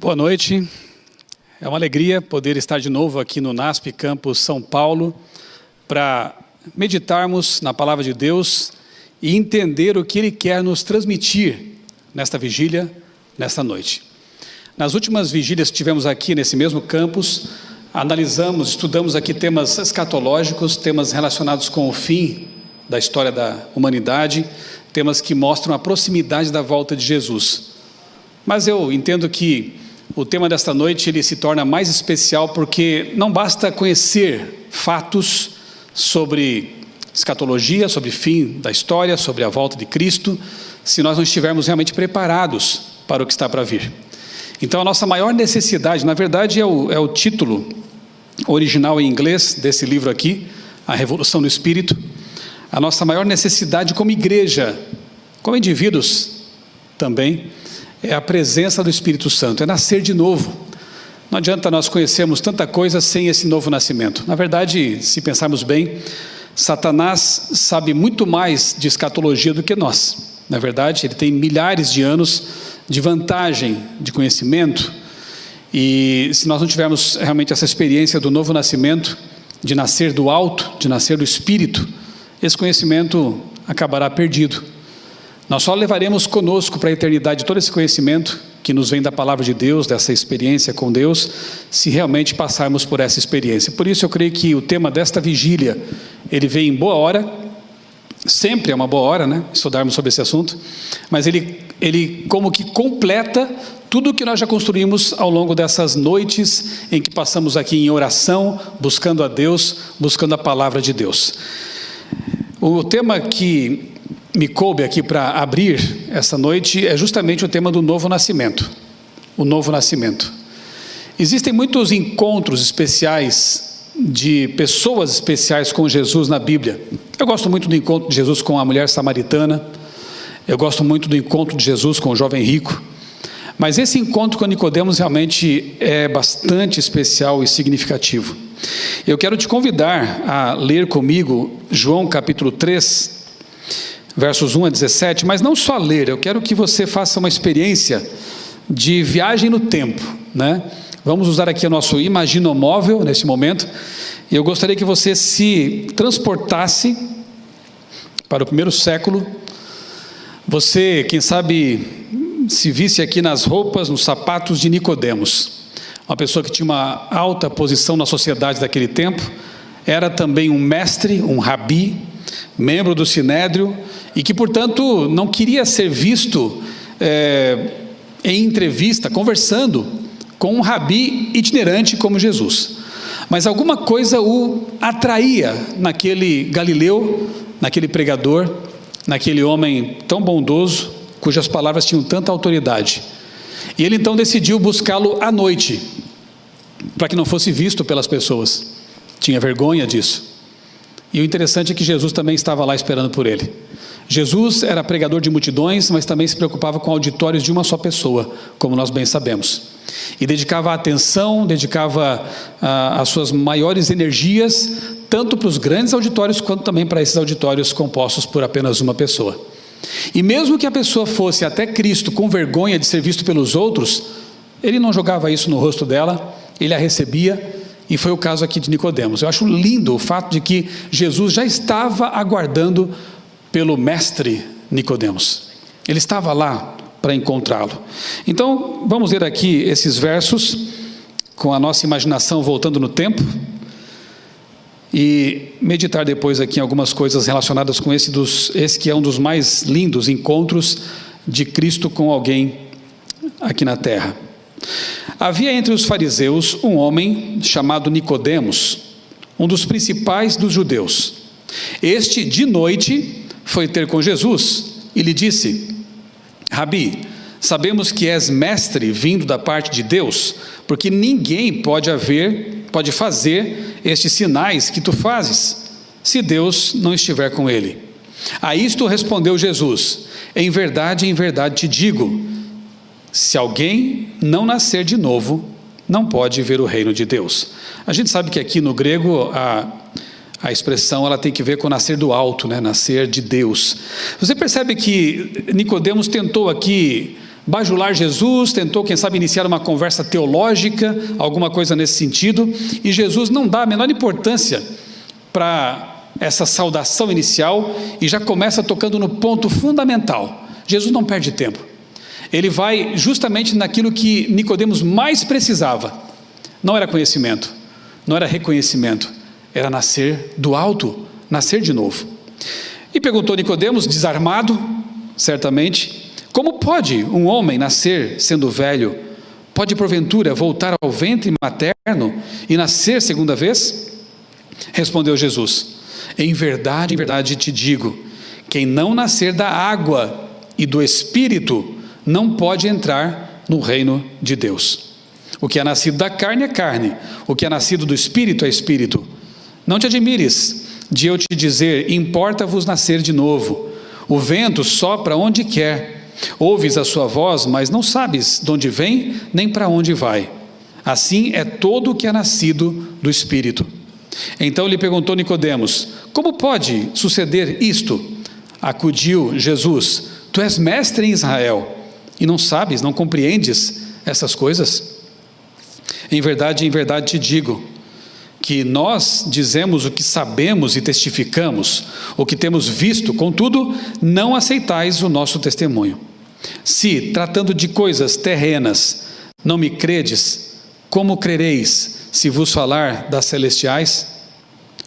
Boa noite, é uma alegria poder estar de novo aqui no NASP Campus São Paulo para meditarmos na Palavra de Deus e entender o que Ele quer nos transmitir nesta vigília, nesta noite. Nas últimas vigílias que tivemos aqui nesse mesmo campus, estudamos aqui temas escatológicos, temas relacionados com o fim da história da humanidade, temas que mostram a proximidade da volta de Jesus. Mas eu entendo que o tema desta noite ele se torna mais especial porque não basta conhecer fatos sobre escatologia, sobre o fim da história, sobre a volta de Cristo, se nós não estivermos realmente preparados para o que está para vir. Então a nossa maior necessidade, na verdade é o título original em inglês desse livro aqui, A Revolução do Espírito. A nossa maior necessidade como igreja, como indivíduos também, é a presença do Espírito Santo, é nascer de novo. Não adianta nós conhecermos tanta coisa sem esse novo nascimento. Na verdade, se pensarmos bem, Satanás sabe muito mais de escatologia do que nós. Na verdade, ele tem milhares de anos de vantagem, de conhecimento, e se nós não tivermos realmente essa experiência do novo nascimento, de nascer do alto, de nascer do Espírito, esse conhecimento acabará perdido. Nós só levaremos conosco para a eternidade todo esse conhecimento que nos vem da palavra de Deus, dessa experiência com Deus, se realmente passarmos por essa experiência. Por isso eu creio que o tema desta vigília, ele vem em boa hora, sempre é uma boa hora, né, estudarmos sobre esse assunto, mas ele como que completa tudo o que nós já construímos ao longo dessas noites em que passamos aqui em oração, buscando a Deus, buscando a palavra de Deus. O tema que me coube aqui para abrir essa noite é justamente o tema do novo nascimento. O novo nascimento. Existem muitos encontros especiais de pessoas especiais com Jesus na Bíblia. Eu gosto muito do encontro de Jesus com a mulher samaritana. Eu gosto muito do encontro de Jesus com o jovem rico. Mas esse encontro com Nicodemos realmente é bastante especial e significativo. Eu quero te convidar a ler comigo João capítulo 3, versos 1 a 17, mas não só ler, eu quero que você faça uma experiência de viagem no tempo, né? Vamos usar aqui o nosso imaginomóvel nesse momento, e eu gostaria que você se transportasse para o primeiro século, você, quem sabe, se visse aqui nas roupas, nos sapatos de Nicodemos, uma pessoa que tinha uma alta posição na sociedade daquele tempo, era também um mestre, um rabi, membro do Sinédrio, e que, portanto, não queria ser visto em entrevista, conversando com um rabi itinerante como Jesus. Mas alguma coisa o atraía naquele Galileu, naquele pregador, naquele homem tão bondoso, cujas palavras tinham tanta autoridade. E ele então decidiu buscá-lo à noite, para que não fosse visto pelas pessoas. Tinha vergonha disso. E o interessante é que Jesus também estava lá esperando por ele. Jesus era pregador de multidões, mas também se preocupava com auditórios de uma só pessoa, como nós bem sabemos. E dedicava a atenção, dedicava as suas maiores energias, tanto para os grandes auditórios, quanto também para esses auditórios compostos por apenas uma pessoa. E mesmo que a pessoa fosse até Cristo com vergonha de ser visto pelos outros, ele não jogava isso no rosto dela, ele a recebia. E foi o caso aqui de Nicodemos. Eu acho lindo o fato de que Jesus já estava aguardando pelo mestre Nicodemos. Ele estava lá para encontrá-lo. Então, vamos ler aqui esses versos, com a nossa imaginação voltando no tempo, e meditar depois aqui em algumas coisas relacionadas com esse que é um dos mais lindos encontros de Cristo com alguém aqui na terra. Havia entre os fariseus um homem chamado Nicodemos, um dos principais dos judeus. Este, de noite, foi ter com Jesus e lhe disse: Rabi, sabemos que és mestre vindo da parte de Deus, porque ninguém pode fazer estes sinais que tu fazes, se Deus não estiver com ele. A isto respondeu Jesus: em verdade te digo, se alguém não nascer de novo, não pode ver o reino de Deus. A gente sabe que aqui no grego a expressão ela tem que ver com nascer do alto, né? Nascer de Deus. Você percebe que Nicodemos tentou aqui bajular Jesus, tentou, quem sabe, iniciar uma conversa teológica, alguma coisa nesse sentido, e Jesus não dá a menor importância para essa saudação inicial e já começa tocando no ponto fundamental. Jesus não perde tempo. Ele vai justamente naquilo que Nicodemos mais precisava. Não era conhecimento, não era reconhecimento, era nascer do alto, nascer de novo. E perguntou Nicodemos, desarmado, certamente: como pode um homem nascer sendo velho? Pode porventura voltar ao ventre materno e nascer segunda vez? Respondeu Jesus: em verdade te digo, quem não nascer da água e do Espírito não pode entrar no reino de Deus. O que é nascido da carne é carne, o que é nascido do Espírito é Espírito. Não te admires de eu te dizer: importa-vos nascer de novo. O vento sopra onde quer, ouves a sua voz, mas não sabes de onde vem nem para onde vai. Assim é todo o que é nascido do Espírito. Então lhe perguntou Nicodemos: como pode suceder isto? Acudiu Jesus: tu és mestre em Israel e não sabes, não compreendes essas coisas? Em verdade te digo, que nós dizemos o que sabemos e testificamos, o que temos visto, contudo, não aceitais o nosso testemunho. Se, tratando de coisas terrenas, não me credes, como crereis se vos falar das celestiais?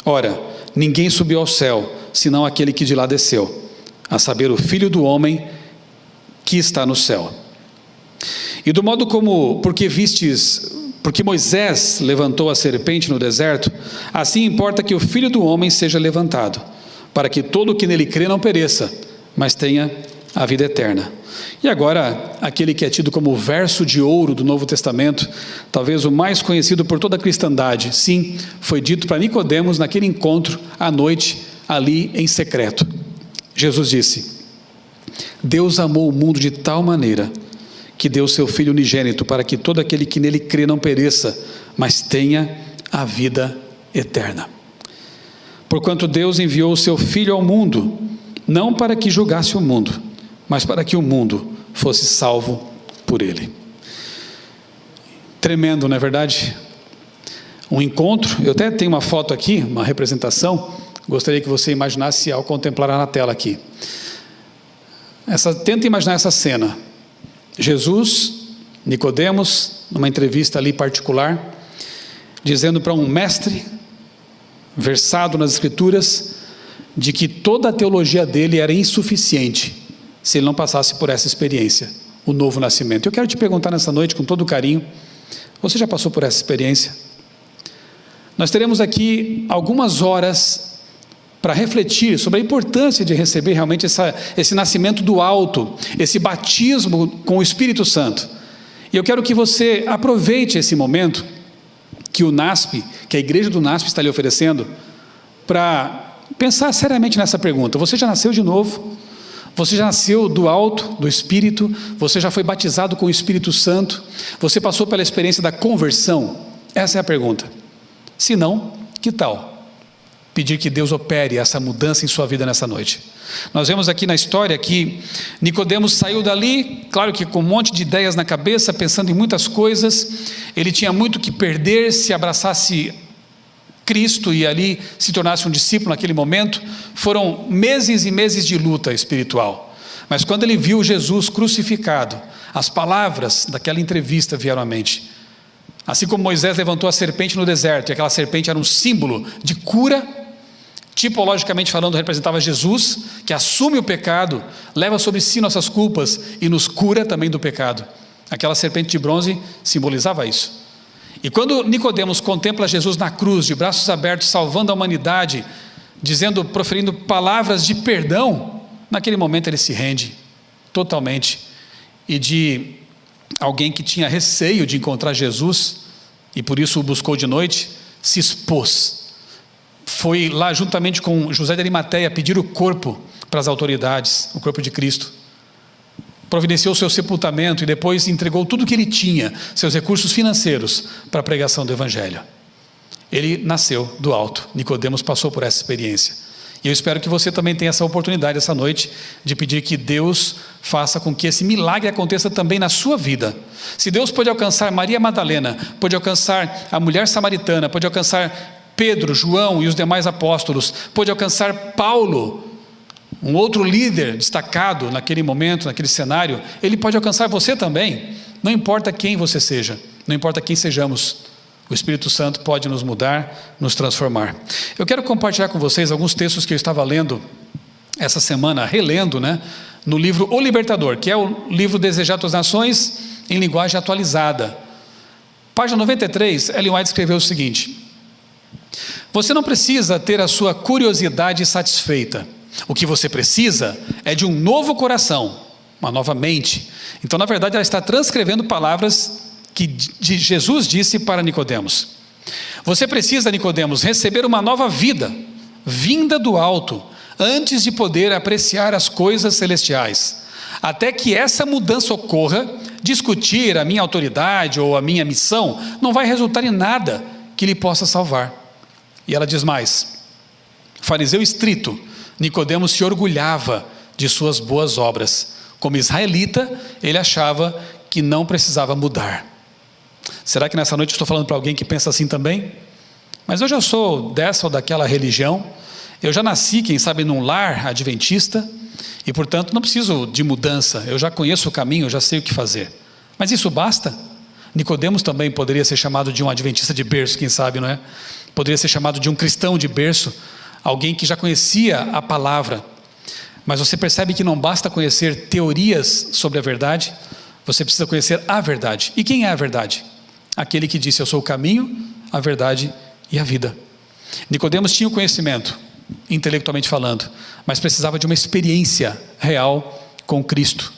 Ora, ninguém subiu ao céu, senão aquele que de lá desceu, a saber, o Filho do homem que está no céu. E do modo como, porque Moisés levantou a serpente no deserto, assim importa que o Filho do homem seja levantado, para que todo o que nele crê não pereça, mas tenha a vida eterna. E agora, aquele que é tido como o verso de ouro do Novo Testamento, talvez o mais conhecido por toda a cristandade, sim, foi dito para Nicodemos naquele encontro à noite, ali em secreto. Jesus disse: Deus amou o mundo de tal maneira que deu seu Filho unigênito, para que todo aquele que nele crê não pereça, mas tenha a vida eterna. Porquanto Deus enviou o seu Filho ao mundo, não para que julgasse o mundo, mas para que o mundo fosse salvo por ele. Tremendo, não é verdade? Um encontro, eu até tenho uma foto aqui, uma representação, gostaria que você imaginasse ao contemplar na tela aqui. Tenta imaginar essa cena. Jesus, Nicodemos, numa entrevista ali particular, dizendo para um mestre, versado nas Escrituras, de que toda a teologia dele era insuficiente, se ele não passasse por essa experiência, o novo nascimento. Eu quero te perguntar nessa noite, com todo carinho, você já passou por essa experiência? Nós teremos aqui algumas horas para refletir sobre a importância de receber realmente esse nascimento do alto, esse batismo com o Espírito Santo. E eu quero que você aproveite esse momento que o NASP, que a igreja do NASP está lhe oferecendo, para pensar seriamente nessa pergunta. Você já nasceu de novo? Você já nasceu do alto, do Espírito? Você já foi batizado com o Espírito Santo? Você passou pela experiência da conversão? Essa é a pergunta. Se não, que tal pedir que Deus opere essa mudança em sua vida nessa noite? Nós vemos aqui na história que Nicodemos saiu dali, claro que com um monte de ideias na cabeça, pensando em muitas coisas. Ele tinha muito que perder se abraçasse Cristo e ali se tornasse um discípulo naquele momento. Foram meses e meses de luta espiritual, mas quando ele viu Jesus crucificado, as palavras daquela entrevista vieram à mente. Assim como Moisés levantou a serpente no deserto, e aquela serpente era um símbolo de cura, tipologicamente falando, representava Jesus, que assume o pecado, leva sobre si nossas culpas e nos cura também do pecado. Aquela serpente de bronze simbolizava isso. E quando Nicodemos contempla Jesus na cruz, de braços abertos, salvando a humanidade, proferindo palavras de perdão, naquele momento ele se rende totalmente. E de alguém que tinha receio de encontrar Jesus, e por isso o buscou de noite, se expôs. Foi lá juntamente com José de Arimateia pedir o corpo para as autoridades, o corpo de Cristo. Providenciou o seu sepultamento e depois entregou tudo o que ele tinha, seus recursos financeiros, para a pregação do Evangelho. Ele nasceu do alto. Nicodemos passou por essa experiência. E eu espero que você também tenha essa oportunidade essa noite de pedir que Deus faça com que esse milagre aconteça também na sua vida. Se Deus pode alcançar Maria Madalena, pode alcançar a mulher samaritana, pode alcançar Pedro, João e os demais apóstolos, pode alcançar Paulo, um outro líder destacado naquele momento, naquele cenário, ele pode alcançar você também. Não importa quem você seja, não importa quem sejamos, o Espírito Santo pode nos mudar, nos transformar. Eu quero compartilhar com vocês alguns textos que eu estava lendo essa semana, relendo, no livro O Libertador, que é o livro Desejado às Nações em linguagem atualizada. Página 93, Ellen White escreveu o seguinte: você não precisa ter a sua curiosidade satisfeita. O que você precisa é de um novo coração, uma nova mente. Então, na verdade, ela está transcrevendo palavras que Jesus disse para Nicodemos. Você precisa, Nicodemos, receber uma nova vida, vinda do alto, antes de poder apreciar as coisas celestiais. Até que essa mudança ocorra, discutir a minha autoridade ou a minha missão não vai resultar em nada que lhe possa salvar. E ela diz mais: fariseu estrito, Nicodemos se orgulhava de suas boas obras. Como israelita, ele achava que não precisava mudar. Será que nessa noite eu estou falando para alguém que pensa assim também? Mas eu já sou dessa ou daquela religião, eu já nasci, quem sabe, num lar adventista, e portanto não preciso de mudança, eu já conheço o caminho, eu já sei o que fazer. Mas isso basta? Nicodemos também poderia ser chamado de um adventista de berço, quem sabe, não é? Poderia ser chamado de um cristão de berço, alguém que já conhecia a palavra. Mas você percebe que não basta conhecer teorias sobre a verdade, você precisa conhecer a verdade. E quem é a verdade? Aquele que disse: eu sou o caminho, a verdade e a vida. Nicodemos tinha o conhecimento, intelectualmente falando, mas precisava de uma experiência real com Cristo.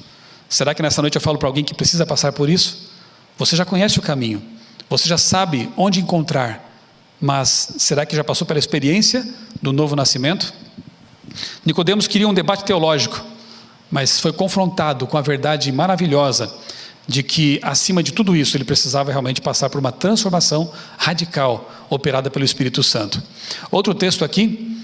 Será que nessa noite eu falo para alguém que precisa passar por isso? Você já conhece o caminho, você já sabe onde encontrar, mas será que já passou pela experiência do novo nascimento? Nicodemos queria um debate teológico, mas foi confrontado com a verdade maravilhosa de que, acima de tudo isso, ele precisava realmente passar por uma transformação radical, operada pelo Espírito Santo. Outro texto aqui,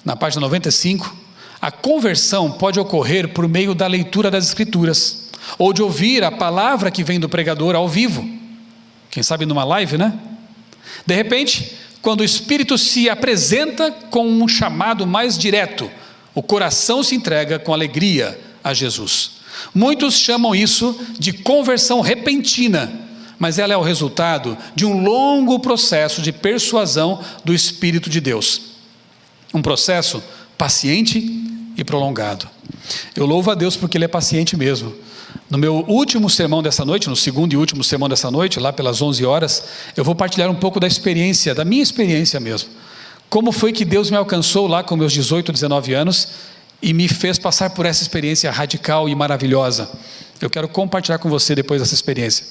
na página 95, a conversão pode ocorrer por meio da leitura das Escrituras, ou de ouvir a palavra que vem do pregador ao vivo, quem sabe numa live, De repente, quando o Espírito se apresenta com um chamado mais direto, o coração se entrega com alegria a Jesus. Muitos chamam isso de conversão repentina, mas ela é o resultado de um longo processo de persuasão do Espírito de Deus. Um processo paciente e prolongado. Eu louvo a Deus porque Ele é paciente mesmo. No meu último sermão dessa noite, no segundo e último sermão dessa noite, lá pelas 11 horas, eu vou partilhar um pouco da experiência, da minha experiência mesmo. Como foi que Deus me alcançou lá com meus 18, 19 anos e me fez passar por essa experiência radical e maravilhosa. Eu quero compartilhar com você depois dessa experiência.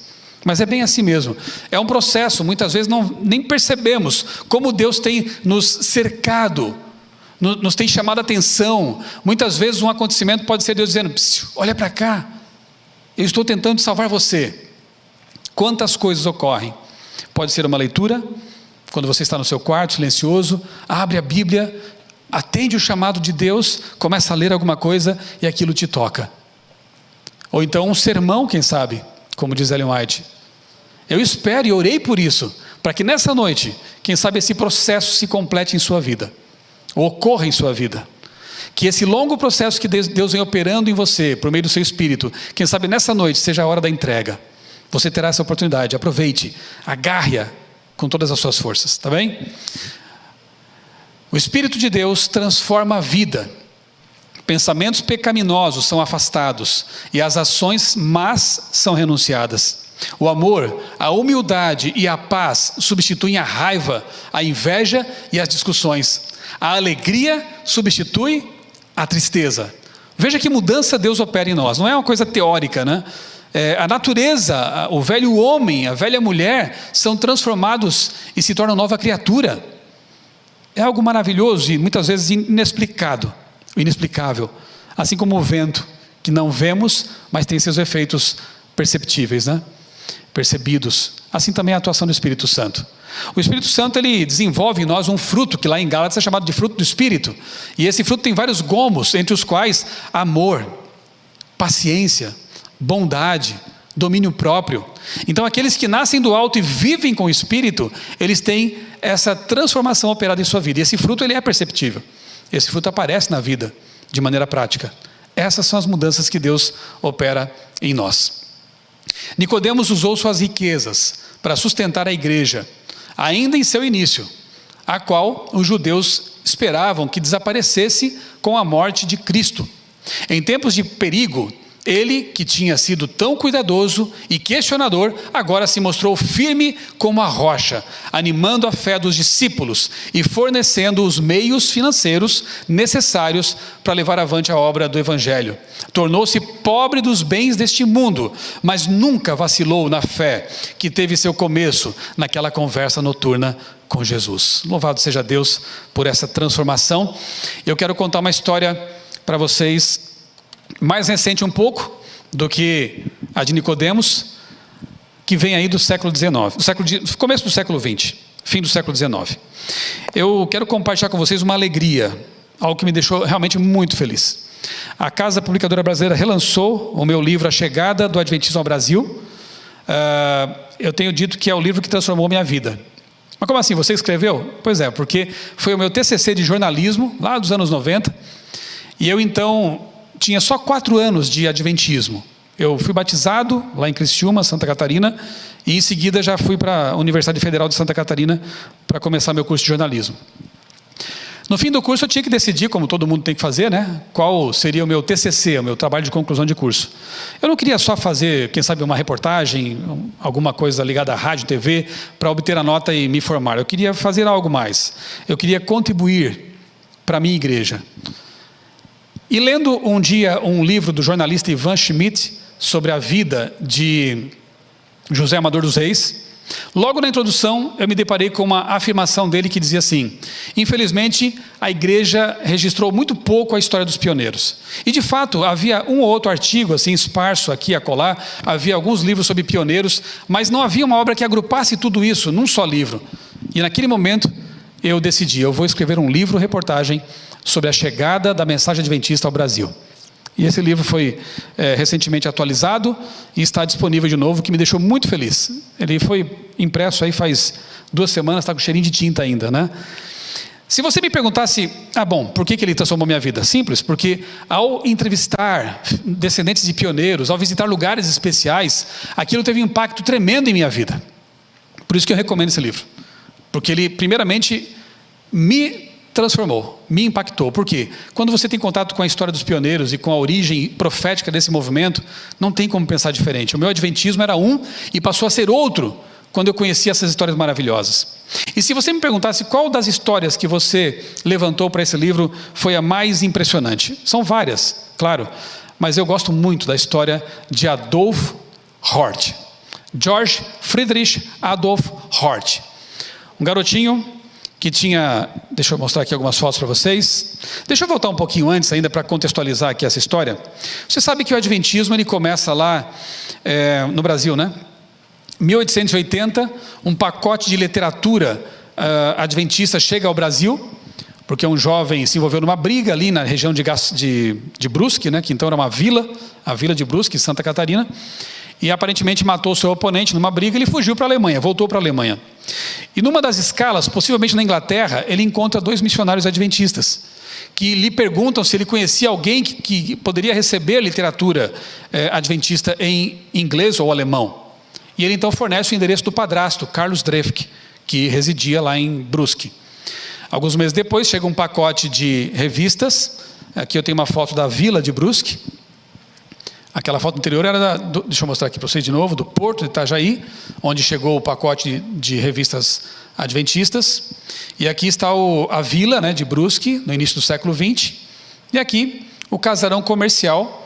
Mas é bem assim mesmo, é um processo, muitas vezes nem percebemos como Deus tem nos cercado, nos tem chamado a atenção. Muitas vezes um acontecimento pode ser Deus dizendo: olha para cá, eu estou tentando salvar você. Quantas coisas ocorrem? Pode ser uma leitura, quando você está no seu quarto silencioso, abre a Bíblia, atende o chamado de Deus, começa a ler alguma coisa e aquilo te toca. Ou então um sermão, quem sabe, como diz Ellen White. Eu espero e orei por isso, para que nessa noite, quem sabe esse processo se complete em sua vida, ou ocorra em sua vida. Que esse longo processo que Deus vem operando em você, por meio do seu Espírito, quem sabe nessa noite seja a hora da entrega. Você terá essa oportunidade, aproveite, agarre-a com todas as suas forças, tá bem? O Espírito de Deus transforma a vida. Pensamentos pecaminosos são afastados e as ações más são renunciadas. O amor, a humildade e a paz substituem a raiva, a inveja e as discussões. A alegria substitui a tristeza. Veja que mudança Deus opera em nós. Não é uma coisa teórica, a natureza, o velho homem, a velha mulher são transformados e se tornam nova criatura. É algo maravilhoso e muitas vezes inexplicável. Assim como o vento, que não vemos, mas tem seus efeitos perceptíveis, percebidos. Assim também é a atuação do Espírito Santo. O Espírito Santo, ele desenvolve em nós um fruto, que lá em Gálatas é chamado de fruto do Espírito. E esse fruto tem vários gomos, entre os quais amor, paciência, bondade, domínio próprio. Então aqueles que nascem do alto e vivem com o Espírito, eles têm essa transformação operada em sua vida. E esse fruto, ele é perceptível. Esse fruto aparece na vida, de maneira prática. Essas são as mudanças que Deus opera em nós. Nicodemos usou suas riquezas para sustentar a igreja, ainda em seu início, a qual os judeus esperavam que desaparecesse com a morte de Cristo. Em tempos de perigo, ele, que tinha sido tão cuidadoso e questionador, agora se mostrou firme como a rocha, animando a fé dos discípulos e fornecendo os meios financeiros necessários para levar avante a obra do Evangelho. Tornou-se pobre dos bens deste mundo, mas nunca vacilou na fé que teve seu começo naquela conversa noturna com Jesus. Louvado seja Deus por essa transformação. Eu quero contar uma história para vocês, mais recente um pouco do que a de Nicodemos, que vem aí do século XIX, começo do século XX, fim do século XIX. Eu quero compartilhar com vocês uma alegria, algo que me deixou realmente muito feliz. A Casa Publicadora Brasileira relançou o meu livro A Chegada do Adventismo ao Brasil. Eu tenho dito que é o livro que transformou minha vida. Mas como assim, você escreveu? Pois é, porque foi o meu TCC de jornalismo, lá dos anos 90, e eu então tinha só 4 anos de adventismo. Eu fui batizado lá em Criciúma, Santa Catarina, e em seguida já fui para a Universidade Federal de Santa Catarina para começar meu curso de jornalismo. No fim do curso eu tinha que decidir, como todo mundo tem que fazer, né, qual seria o meu TCC, o meu trabalho de conclusão de curso. Eu não queria só fazer, quem sabe, uma reportagem, alguma coisa ligada à rádio, TV, para obter a nota e me formar. Eu queria fazer algo mais. Eu queria contribuir para a minha igreja. E lendo um dia um livro do jornalista Ivan Schmidt sobre a vida de José Amador dos Reis, logo na introdução eu me deparei com uma afirmação dele que dizia assim: infelizmente a igreja registrou muito pouco a história dos pioneiros. E de fato havia um ou outro artigo assim esparso aqui e acolá, havia alguns livros sobre pioneiros, mas não havia uma obra que agrupasse tudo isso num só livro. E naquele momento eu decidi, eu vou escrever um livro-reportagem sobre a chegada da mensagem adventista ao Brasil. E esse livro foi recentemente atualizado e está disponível de novo, que me deixou muito feliz. Ele foi impresso aí faz 2 semanas, está com cheirinho de tinta ainda, né? Se você me perguntasse, por que ele transformou minha vida? Simples, porque ao entrevistar descendentes de pioneiros, ao visitar lugares especiais, aquilo teve um impacto tremendo em minha vida. Por isso que eu recomendo esse livro. Porque ele, primeiramente, me transformou, me impactou. Por quê? Quando você tem contato com a história dos pioneiros e com a origem profética desse movimento, não tem como pensar diferente. O meu adventismo era um e passou a ser outro quando eu conheci essas histórias maravilhosas. E se você me perguntasse qual das histórias que você levantou para esse livro foi a mais impressionante? São várias, claro, mas eu gosto muito da história de Adolf Hort. George Friedrich Adolf Hort. Um garotinho que tinha, deixa eu mostrar aqui algumas fotos para vocês. Deixa eu voltar um pouquinho antes ainda para contextualizar aqui essa história. Você sabe que o adventismo ele começa lá no Brasil, né? 1880, um pacote de literatura adventista chega ao Brasil, porque um jovem se envolveu numa briga ali na região de Brusque, né? Que então era uma vila, a vila de Brusque, Santa Catarina, e aparentemente matou seu oponente numa briga. Ele fugiu para a Alemanha, voltou para a Alemanha. E numa das escalas, possivelmente na Inglaterra, ele encontra 2 missionários adventistas, que lhe perguntam se ele conhecia alguém que poderia receber literatura adventista em inglês ou alemão. E ele então fornece o endereço do padrasto, Carlos Drefke, que residia lá em Brusque. Alguns meses depois chega um pacote de revistas. Aqui eu tenho uma foto da vila de Brusque. Aquela foto anterior era deixa eu mostrar aqui para vocês de novo, do Porto de Itajaí, onde chegou o pacote de revistas adventistas. E aqui está a vila, né, de Brusque, no início do século XX. E aqui o casarão comercial,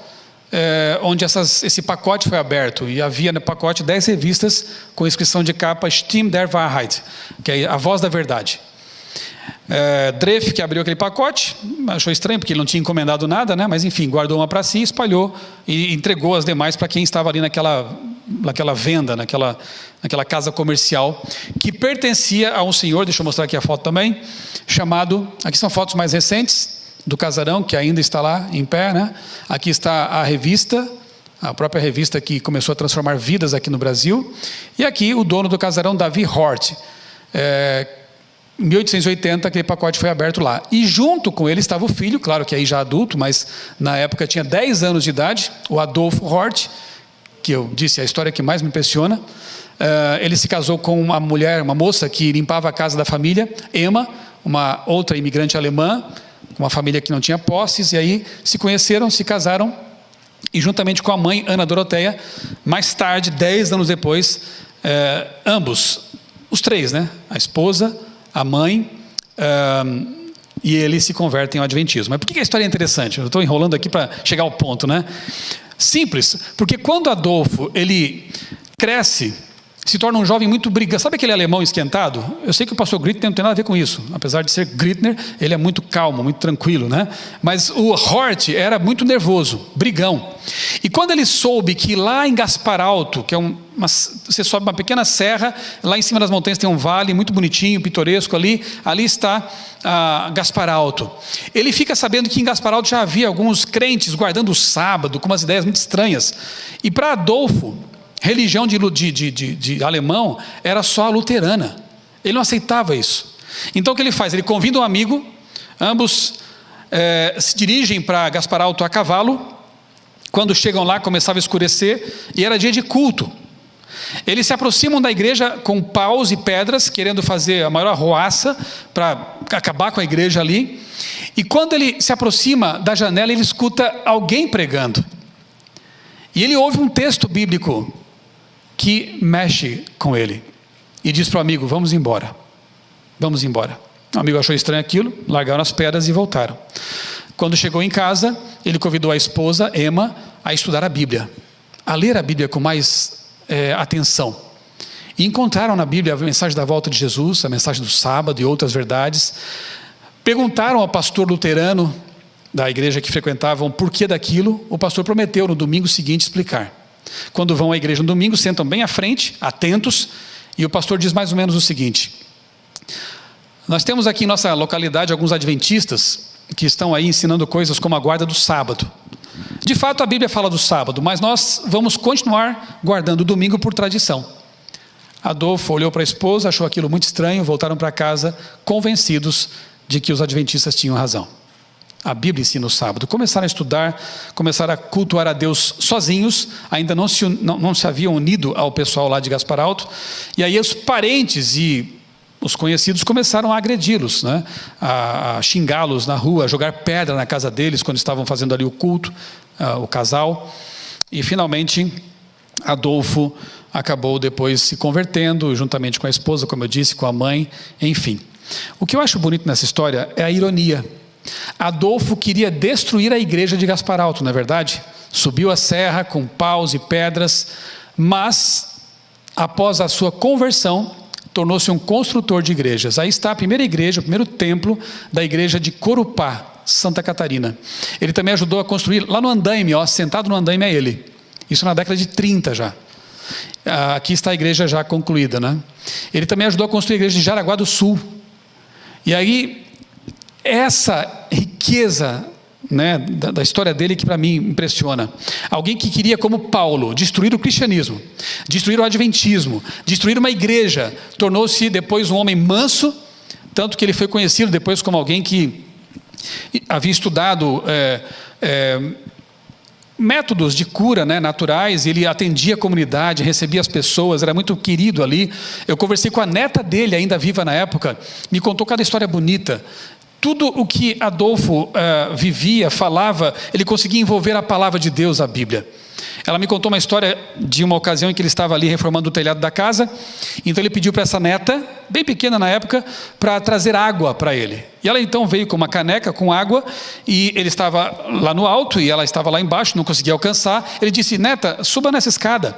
onde esse pacote foi aberto. E havia no pacote 10 revistas com inscrição de capa Stimme der Wahrheit, que é a voz da verdade. Dreff, que abriu aquele pacote, achou estranho porque ele não tinha encomendado nada, né? Mas enfim, guardou uma para si, espalhou e entregou as demais para quem estava ali naquela venda, naquela casa comercial, que pertencia a um senhor, deixa eu mostrar aqui a foto também, chamado, aqui são fotos mais recentes do casarão, que ainda está lá em pé, né? Aqui está a revista, a própria revista que começou a transformar vidas aqui no Brasil, e aqui o dono do casarão, Davi Hort. Em 1880 aquele pacote foi aberto lá, e junto com ele estava o filho, claro que aí já adulto, mas na época tinha 10 anos de idade, o Adolfo Hort, que eu disse, a história que mais me impressiona. Ele se casou com uma mulher, uma moça que limpava a casa da família, Emma, uma outra imigrante alemã, uma família que não tinha posses, e aí se conheceram, se casaram, e juntamente com a mãe, Ana Doroteia, mais tarde, 10 anos depois, ambos, os três, né? A esposa, a mãe, e ele se convertem ao adventismo. Mas por que a história é interessante? Eu estou enrolando aqui para chegar ao ponto, né? Simples, porque quando Adolfo, ele cresce, se torna um jovem muito brigão. Sabe aquele alemão esquentado? Eu sei que o pastor Grittner não tem nada a ver com isso. Apesar de ser Grittner, ele é muito calmo, muito tranquilo, né? Mas o Hort era muito nervoso, brigão. E quando ele soube que lá em Gaspar Alto, que é você sobe uma pequena serra, lá em cima das montanhas tem um vale muito bonitinho, pitoresco ali está Gaspar Alto. Ele fica sabendo que em Gaspar Alto já havia alguns crentes guardando o sábado, com umas ideias muito estranhas. E para Adolfo, religião de alemão era só a luterana. Ele não aceitava isso. Então o que ele faz? Ele convida um amigo, ambos se dirigem para Gaspar Alto a cavalo. Quando chegam lá, começava a escurecer e era dia de culto. Eles se aproximam da igreja com paus e pedras, querendo fazer a maior arruaça para acabar com a igreja ali. E quando ele se aproxima da janela, ele escuta alguém pregando. E ele ouve um texto bíblico que mexe com ele. E diz para o amigo, vamos embora. Vamos embora. O amigo achou estranho aquilo, largaram as pedras e voltaram. Quando chegou em casa, ele convidou a esposa, Emma, a estudar a Bíblia. A ler a Bíblia com mais atenção. E encontraram na Bíblia a mensagem da volta de Jesus, a mensagem do sábado e outras verdades. Perguntaram ao pastor luterano da igreja que frequentavam o porquê daquilo. O pastor prometeu no domingo seguinte explicar. Quando vão à igreja no domingo, sentam bem à frente, atentos, e o pastor diz mais ou menos o seguinte: nós temos aqui em nossa localidade alguns adventistas que estão aí ensinando coisas como a guarda do sábado. De fato a Bíblia fala do sábado, mas nós vamos continuar guardando o domingo por tradição. Adolfo olhou para a esposa, achou aquilo muito estranho, voltaram para casa convencidos de que os adventistas tinham razão. A Bíblia ensina o sábado. Começaram a estudar, começaram a cultuar a Deus sozinhos, ainda não se haviam unido ao pessoal lá de Gaspar Alto, e aí os parentes e os conhecidos começaram a agredi-los, né? A xingá-los na rua, a jogar pedra na casa deles quando estavam fazendo ali o culto, o casal. E finalmente Adolfo acabou depois se convertendo, juntamente com a esposa, como eu disse, com a mãe, enfim. O que eu acho bonito nessa história é a ironia. Adolfo queria destruir a igreja de Gaspar Alto, não é verdade? Subiu a serra com paus e pedras, mas após a sua conversão, tornou-se um construtor de igrejas. Aí está a primeira igreja, o primeiro templo da igreja de Corupá, Santa Catarina. Ele também ajudou a construir, lá no andaime, sentado no andaime é ele. Isso na década de 30 já. Aqui está a igreja já concluída, né? Ele também ajudou a construir a igreja de Jaraguá do Sul. E aí, essa riqueza, né, da história dele que para mim impressiona. Alguém que queria, como Paulo, destruir o cristianismo, destruir o adventismo, destruir uma igreja, tornou-se depois um homem manso, tanto que ele foi conhecido depois como alguém que havia estudado métodos de cura, né, naturais. Ele atendia a comunidade, recebia as pessoas, era muito querido ali. Eu conversei com a neta dele, ainda viva na época, me contou cada história bonita. Tudo o que Adolfo vivia, falava, ele conseguia envolver a palavra de Deus, a Bíblia. Ela me contou uma história de uma ocasião em que ele estava ali reformando o telhado da casa. Então ele pediu para essa neta, bem pequena na época, para trazer água para ele. E ela então veio com uma caneca com água, e ele estava lá no alto e ela estava lá embaixo, não conseguia alcançar. Ele disse: neta, suba nessa escada.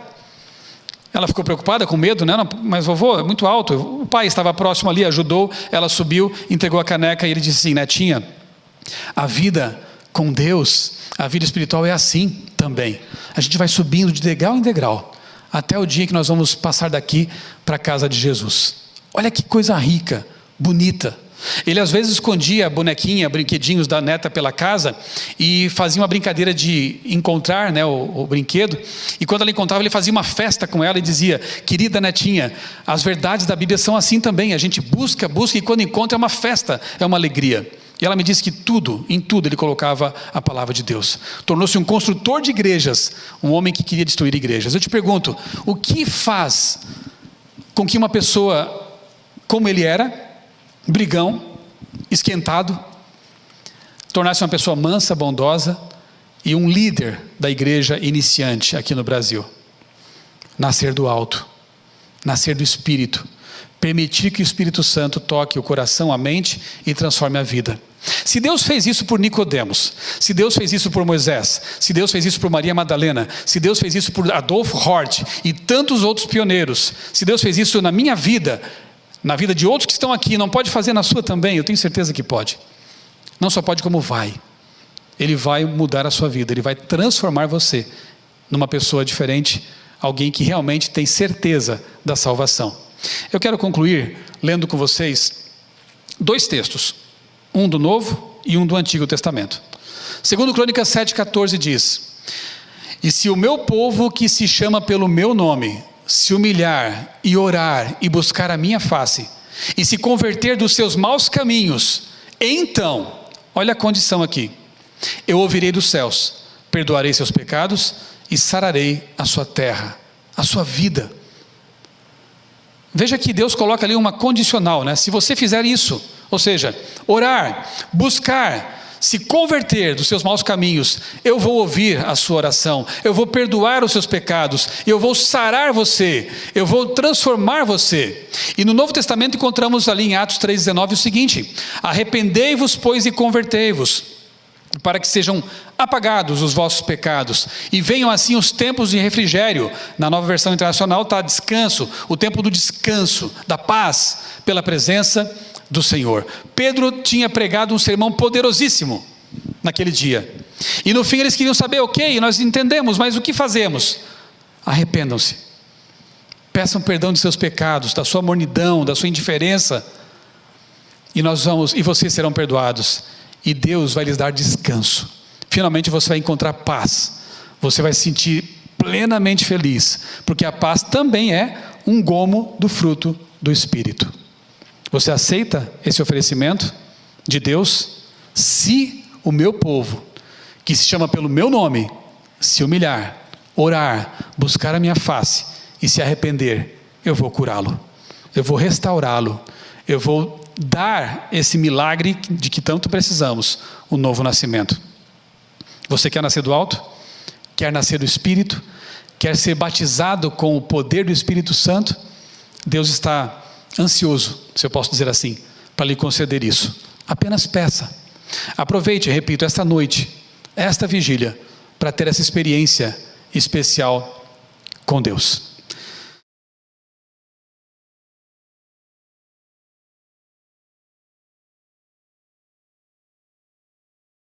Ela ficou preocupada, com medo, né? Não, mas vovô, é muito alto. O pai estava próximo ali, ajudou, ela subiu, entregou a caneca e ele disse assim: netinha, a vida com Deus, a vida espiritual é assim também. A gente vai subindo de degrau em degrau, até o dia que nós vamos passar daqui para a casa de Jesus. Olha que coisa rica, bonita. Ele às vezes escondia a bonequinha, brinquedinhos da neta pela casa e fazia uma brincadeira de encontrar, né, o brinquedo. E quando ela encontrava, ele fazia uma festa com ela e dizia: querida netinha, as verdades da Bíblia são assim também. A gente busca e quando encontra é uma festa, é uma alegria. E ela me disse que em tudo ele colocava a palavra de Deus. Tornou-se um construtor de igrejas, um homem que queria destruir igrejas. Eu te pergunto, o que faz com que uma pessoa como ele era, brigão, esquentado, tornar-se uma pessoa mansa, bondosa e um líder da igreja iniciante aqui no Brasil? Nascer do alto, nascer do Espírito, permitir que o Espírito Santo toque o coração, a mente e transforme a vida. Se Deus fez isso por Nicodemos, se Deus fez isso por Moisés, se Deus fez isso por Maria Madalena, se Deus fez isso por Adolfo Hort e tantos outros pioneiros, se Deus fez isso na minha vida, na vida de outros que estão aqui, não pode fazer na sua também? Eu tenho certeza que pode. Não só pode, como vai. Ele vai mudar a sua vida, ele vai transformar você numa pessoa diferente, alguém que realmente tem certeza da salvação. Eu quero concluir lendo com vocês 2 textos, um do Novo e um do Antigo Testamento. Segundo Crônicas 7,14 diz: e se o meu povo que se chama pelo meu nome se humilhar e orar e buscar a minha face e se converter dos seus maus caminhos, então, olha a condição aqui, eu ouvirei dos céus, perdoarei seus pecados e sararei a sua terra, a sua vida. Veja que Deus coloca ali uma condicional, né? Se você fizer isso, ou seja, orar, buscar, se converter dos seus maus caminhos, eu vou ouvir a sua oração, eu vou perdoar os seus pecados, eu vou sarar você, eu vou transformar você. E no Novo Testamento encontramos ali em Atos 3,19 o seguinte: arrependei-vos, pois, e convertei-vos, para que sejam apagados os vossos pecados, e venham assim os tempos de refrigério. Na Nova Versão Internacional está descanso, o tempo do descanso, da paz, pela presença do Senhor. Pedro tinha pregado um sermão poderosíssimo naquele dia, e no fim eles queriam saber: ok, nós entendemos, mas o que fazemos? Arrependam-se, peçam perdão de seus pecados, da sua mornidão, da sua indiferença, e vocês serão perdoados, e Deus vai lhes dar descanso. Finalmente você vai encontrar paz, você vai se sentir plenamente feliz, porque a paz também é um gomo do fruto do Espírito. Você aceita esse oferecimento de Deus? Se o meu povo, que se chama pelo meu nome, se humilhar, orar, buscar a minha face e se arrepender, eu vou curá-lo, eu vou restaurá-lo, eu vou dar esse milagre de que tanto precisamos, o novo nascimento. Você quer nascer do alto? Quer nascer do Espírito? Quer ser batizado com o poder do Espírito Santo? Deus está ansioso, se eu posso dizer assim, para lhe conceder isso. Apenas peça. Aproveite, repito, esta noite, esta vigília, para ter essa experiência especial com Deus.